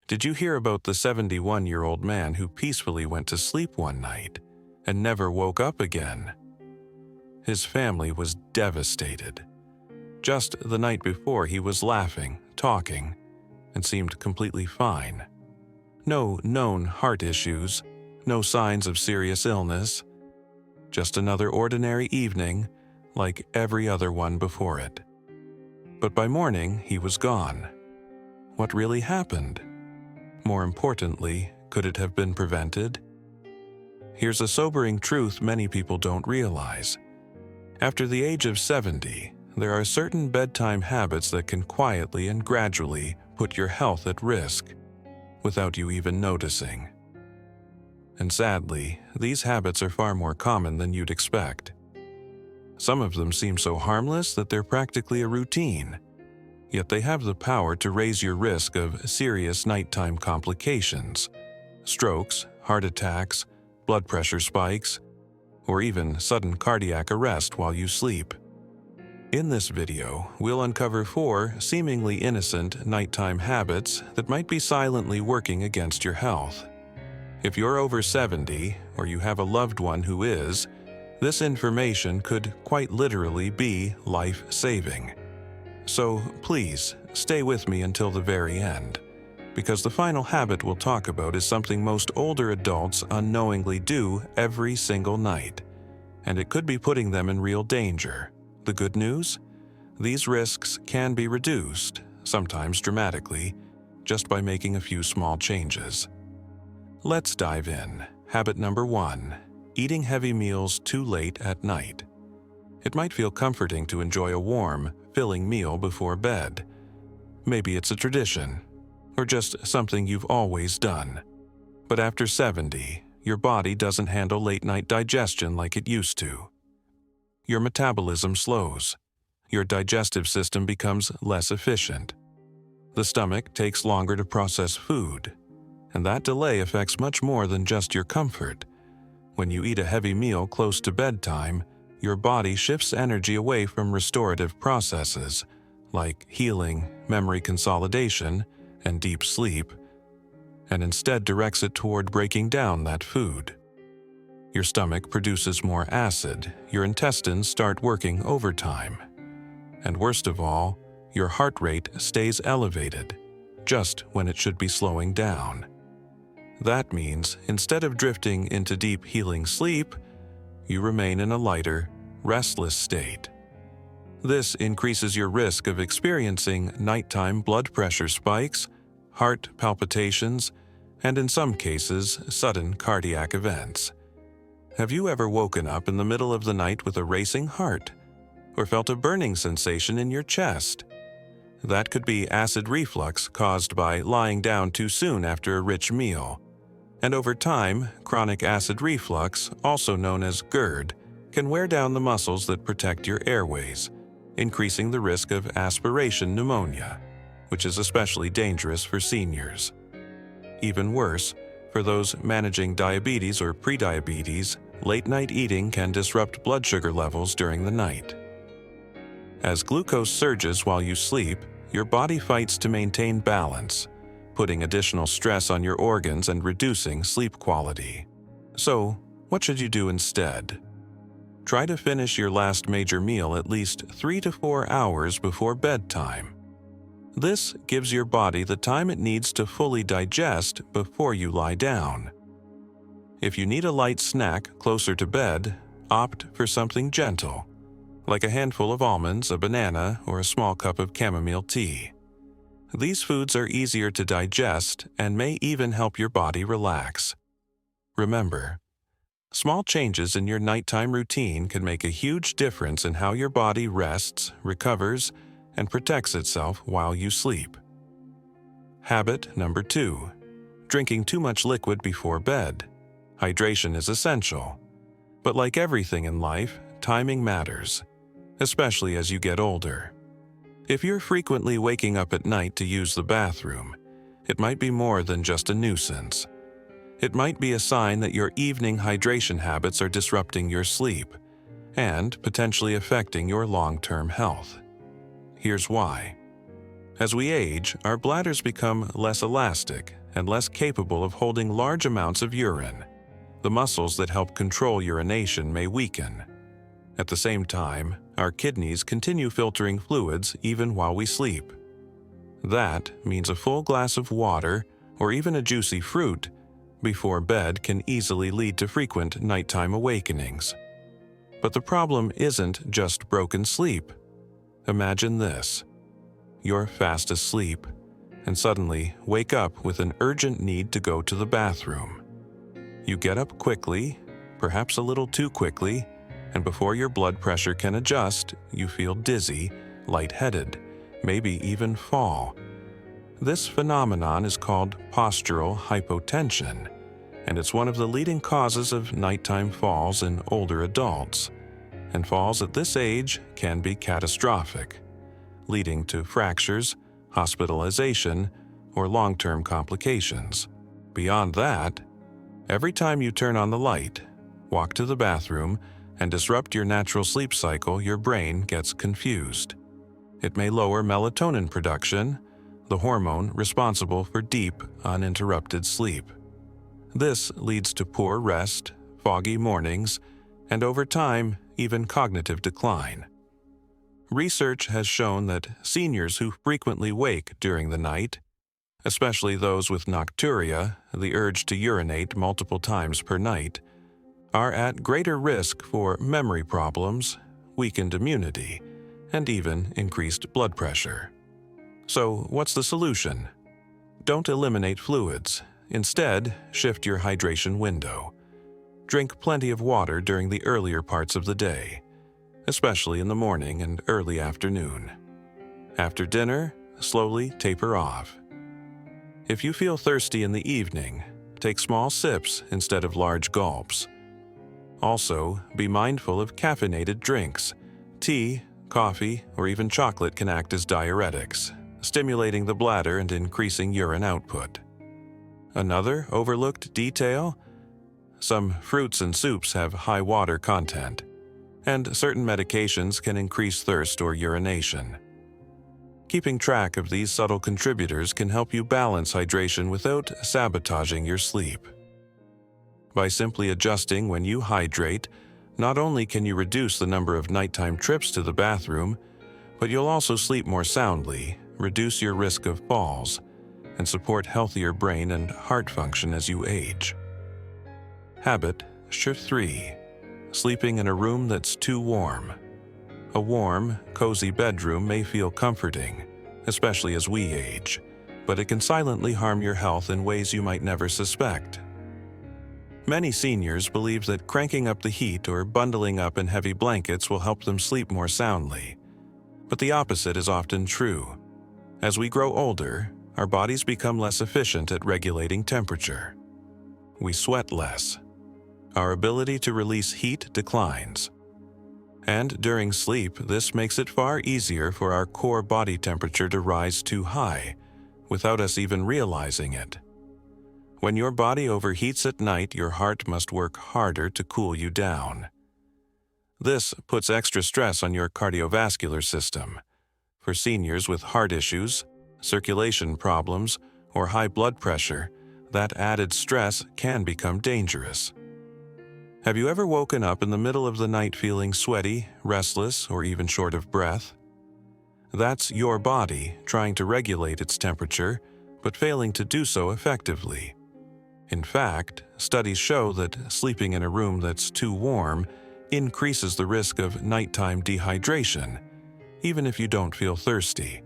Did you hear about the 71-year-old man who peacefully went to sleep one night and never woke up again? His family was devastated. Just the night before, he was laughing, talking, and seemed completely fine. No known heart issues, no signs of serious illness, just another ordinary evening like every other one before it. But by morning, he was gone. What really happened? More importantly, could it have been prevented? Here's a sobering truth many people don't realize. After the age of 70, there are certain bedtime habits that can quietly and gradually put your health at risk, without you even noticing. And sadly, these habits are far more common than you'd expect. Some of them seem so harmless that they're practically a routine, yet they have the power to raise your risk of serious nighttime complications, strokes, heart attacks, blood pressure spikes, or even sudden cardiac arrest while you sleep. In this video, we'll uncover 4 seemingly innocent nighttime habits that might be silently working against your health. If you're over 70 or you have a loved one who is, this information could quite literally be life-saving. So please, stay with me until the very end, because the final habit we'll talk about is something most older adults unknowingly do every single night, and it could be putting them in real danger. The good news? These risks can be reduced, sometimes dramatically, just by making a few small changes. Let's dive in. Habit number 1. Eating heavy meals too late at night. It might feel comforting to enjoy a warm, filling meal before bed. Maybe it's a tradition, or just something you've always done. But after 70, your body doesn't handle late-night digestion like it used to. Your metabolism slows. Your digestive system becomes less efficient. The stomach takes longer to process food, and that delay affects much more than just your comfort. When you eat a heavy meal close to bedtime, your body shifts energy away from restorative processes like healing, memory consolidation, and deep sleep, and instead directs it toward breaking down that food. Your stomach produces more acid, your intestines start working overtime, and worst of all, your heart rate stays elevated, just when it should be slowing down. That means, instead of drifting into deep healing sleep, you remain in a lighter, restless state. This increases your risk of experiencing nighttime blood pressure spikes, heart palpitations, and in some cases, sudden cardiac events. Have you ever woken up in the middle of the night with a racing heart, or felt a burning sensation in your chest? That could be acid reflux caused by lying down too soon after a rich meal. And over time, chronic acid reflux, also known as GERD, can wear down the muscles that protect your airways, increasing the risk of aspiration pneumonia, which is especially dangerous for seniors. Even worse, for those managing diabetes or prediabetes, late-night eating can disrupt blood sugar levels during the night. As glucose surges while you sleep, your body fights to maintain balance, putting additional stress on your organs and reducing sleep quality. So, what should you do instead? Try to finish your last major meal at least 3 to 4 hours before bedtime. This gives your body the time it needs to fully digest before you lie down. If you need a light snack closer to bed, opt for something gentle, like a handful of almonds, a banana, or a small cup of chamomile tea. These foods are easier to digest and may even help your body relax. Remember, small changes in your nighttime routine can make a huge difference in how your body rests, recovers, and protects itself while you sleep. Habit number 2. Drinking too much liquid before bed. Hydration is essential. But like everything in life, timing matters, especially as you get older. If you're frequently waking up at night to use the bathroom, it might be more than just a nuisance. It might be a sign that your evening hydration habits are disrupting your sleep and potentially affecting your long-term health. Here's why. As we age, our bladders become less elastic, and less capable of holding large amounts of urine. The muscles that help control urination may weaken. At the same time, our kidneys continue filtering fluids even while we sleep. That means a full glass of water or even a juicy fruit before bed can easily lead to frequent nighttime awakenings. But the problem isn't just broken sleep. Imagine this. You're fast asleep and suddenly wake up with an urgent need to go to the bathroom. You get up quickly, perhaps a little too quickly, and before your blood pressure can adjust, you feel dizzy, lightheaded, maybe even fall. This phenomenon is called postural hypotension, and it's one of the leading causes of nighttime falls in older adults. And falls at this age can be catastrophic, leading to fractures, hospitalization, or long-term complications. Beyond that, every time you turn on the light, walk to the bathroom, and disrupt your natural sleep cycle, your brain gets confused. It may lower melatonin production, the hormone responsible for deep, uninterrupted sleep. This leads to poor rest, foggy mornings, and over time, even cognitive decline. Research has shown that seniors who frequently wake during the night, especially those with nocturia, the urge to urinate multiple times per night, are at greater risk for memory problems, weakened immunity, and even increased blood pressure. So, what's the solution? Don't eliminate fluids. Instead, shift your hydration window. Drink plenty of water during the earlier parts of the day, especially in the morning and early afternoon. After dinner, slowly taper off. If you feel thirsty in the evening, take small sips instead of large gulps. Also, be mindful of caffeinated drinks. Tea, coffee, or even chocolate can act as diuretics, stimulating the bladder and increasing urine output. Another overlooked detail? Some fruits and soups have high water content, and certain medications can increase thirst or urination. Keeping track of these subtle contributors can help you balance hydration without sabotaging your sleep. By simply adjusting when you hydrate, not only can you reduce the number of nighttime trips to the bathroom, but you'll also sleep more soundly, reduce your risk of falls, and support healthier brain and heart function as you age. Habit 3. Sleeping in a room that's too warm. A warm, cozy bedroom may feel comforting, especially as we age, but it can silently harm your health in ways you might never suspect. Many seniors believe that cranking up the heat or bundling up in heavy blankets will help them sleep more soundly. But the opposite is often true. As we grow older, our bodies become less efficient at regulating temperature. We sweat less. Our ability to release heat declines. And during sleep, this makes it far easier for our core body temperature to rise too high, without us even realizing it. When your body overheats at night, your heart must work harder to cool you down. This puts extra stress on your cardiovascular system. For seniors with heart issues, circulation problems, or high blood pressure, that added stress can become dangerous. Have you ever woken up in the middle of the night feeling sweaty, restless, or even short of breath? That's your body trying to regulate its temperature, but failing to do so effectively. In fact, studies show that sleeping in a room that's too warm increases the risk of nighttime dehydration, even if you don't feel thirsty.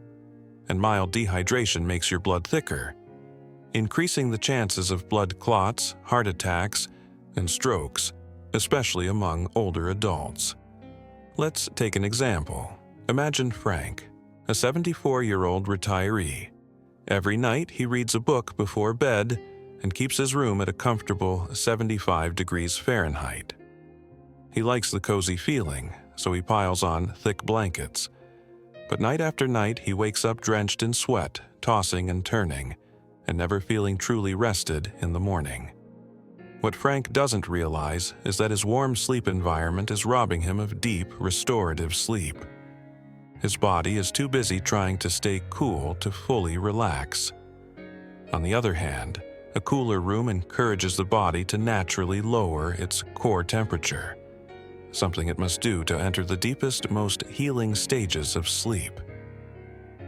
And mild dehydration makes your blood thicker, increasing the chances of blood clots, heart attacks, and strokes, especially among older adults. Let's take an example. Imagine Frank, a 74-year-old retiree. Every night he reads a book before bed and keeps his room at a comfortable 75 degrees Fahrenheit. He likes the cozy feeling, so he piles on thick blankets. But night after night he wakes up drenched in sweat, tossing and turning, and never feeling truly rested in the morning. What Frank doesn't realize is that his warm sleep environment is robbing him of deep, restorative sleep. His body is too busy trying to stay cool to fully relax. On the other hand, a cooler room encourages the body to naturally lower its core temperature, something it must do to enter the deepest, most healing stages of sleep.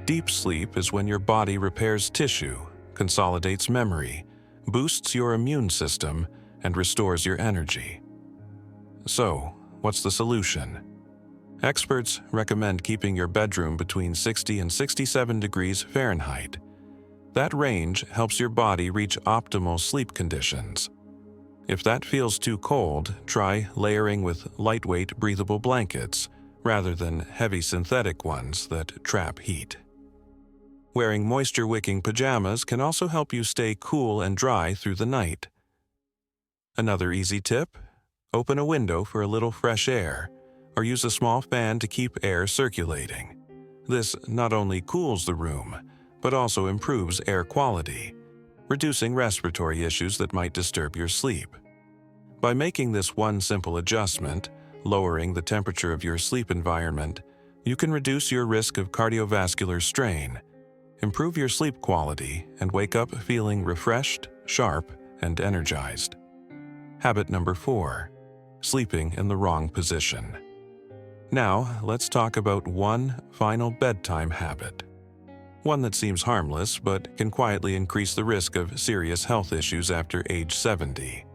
Deep sleep is when your body repairs tissue, consolidates memory, boosts your immune system, and restores your energy. So, what's the solution? Experts recommend keeping your bedroom between 60 and 67 degrees Fahrenheit. That range helps your body reach optimal sleep conditions. If that feels too cold, try layering with lightweight, breathable blankets rather than heavy synthetic ones that trap heat. Wearing moisture-wicking pajamas can also help you stay cool and dry through the night. Another easy tip: open a window for a little fresh air, or use a small fan to keep air circulating. This not only cools the room, but also improves air quality, reducing respiratory issues that might disturb your sleep. By making this one simple adjustment, lowering the temperature of your sleep environment, you can reduce your risk of cardiovascular strain, improve your sleep quality, and wake up feeling refreshed, sharp, and energized. Habit number 4: sleeping in the wrong position. Now, let's talk about one final bedtime habit. One that seems harmless but can quietly increase the risk of serious health issues after age 70.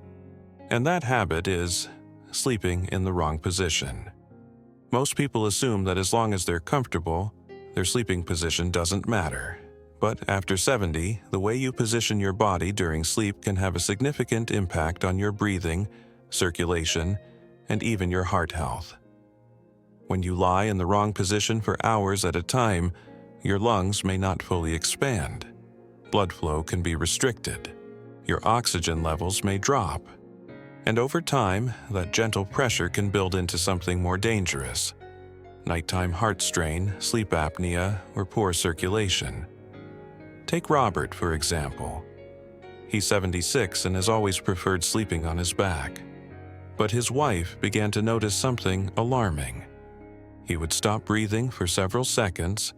And that habit is sleeping in the wrong position. Most people assume that as long as they're comfortable, their sleeping position doesn't matter. But after 70, the way you position your body during sleep can have a significant impact on your breathing, circulation, and even your heart health. When you lie in the wrong position for hours at a time, your lungs may not fully expand. Blood flow can be restricted. Your oxygen levels may drop. And over time, that gentle pressure can build into something more dangerous: nighttime heart strain, sleep apnea, or poor circulation. Take Robert, for example. He's 76 and has always preferred sleeping on his back. But his wife began to notice something alarming. He would stop breathing for several seconds,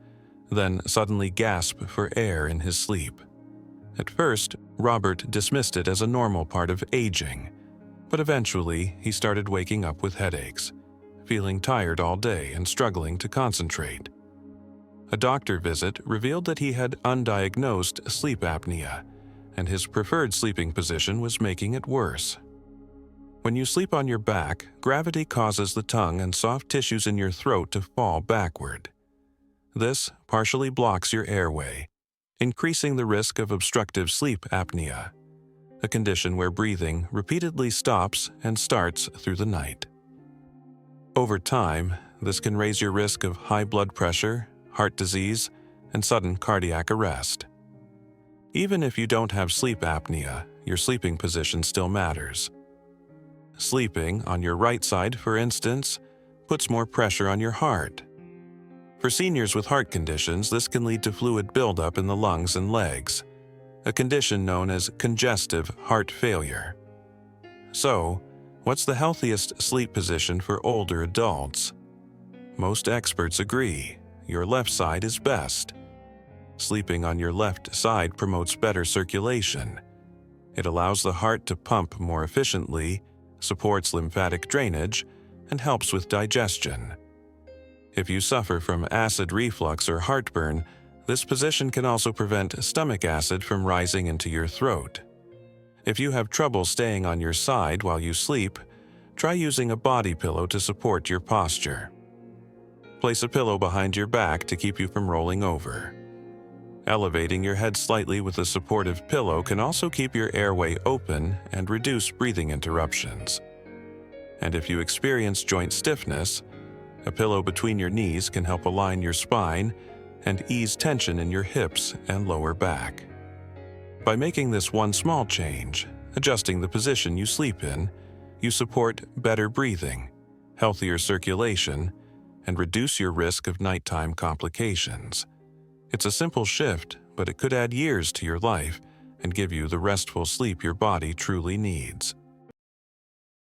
then suddenly gasp for air in his sleep. At first, Robert dismissed it as a normal part of aging, but eventually he started waking up with headaches, feeling tired all day and struggling to concentrate. A doctor visit revealed that he had undiagnosed sleep apnea, and his preferred sleeping position was making it worse. When you sleep on your back, gravity causes the tongue and soft tissues in your throat to fall backward. This partially blocks your airway, increasing the risk of obstructive sleep apnea, a condition where breathing repeatedly stops and starts through the night. Over time, this can raise your risk of high blood pressure, heart disease, and sudden cardiac arrest. Even if you don't have sleep apnea, your sleeping position still matters. Sleeping on your right side, for instance, puts more pressure on your heart. For seniors with heart conditions, this can lead to fluid buildup in the lungs and legs, a condition known as congestive heart failure. So, what's the healthiest sleep position for older adults? Most experts agree, your left side is best. Sleeping on your left side promotes better circulation. It allows the heart to pump more efficiently, supports lymphatic drainage, and helps with digestion. If you suffer from acid reflux or heartburn, this position can also prevent stomach acid from rising into your throat. If you have trouble staying on your side while you sleep, try using a body pillow to support your posture. Place a pillow behind your back to keep you from rolling over. Elevating your head slightly with a supportive pillow can also keep your airway open and reduce breathing interruptions. And if you experience joint stiffness, a pillow between your knees can help align your spine and ease tension in your hips and lower back. By making this one small change, adjusting the position you sleep in, you support better breathing, healthier circulation, and reduce your risk of nighttime complications. It's a simple shift, but it could add years to your life and give you the restful sleep your body truly needs.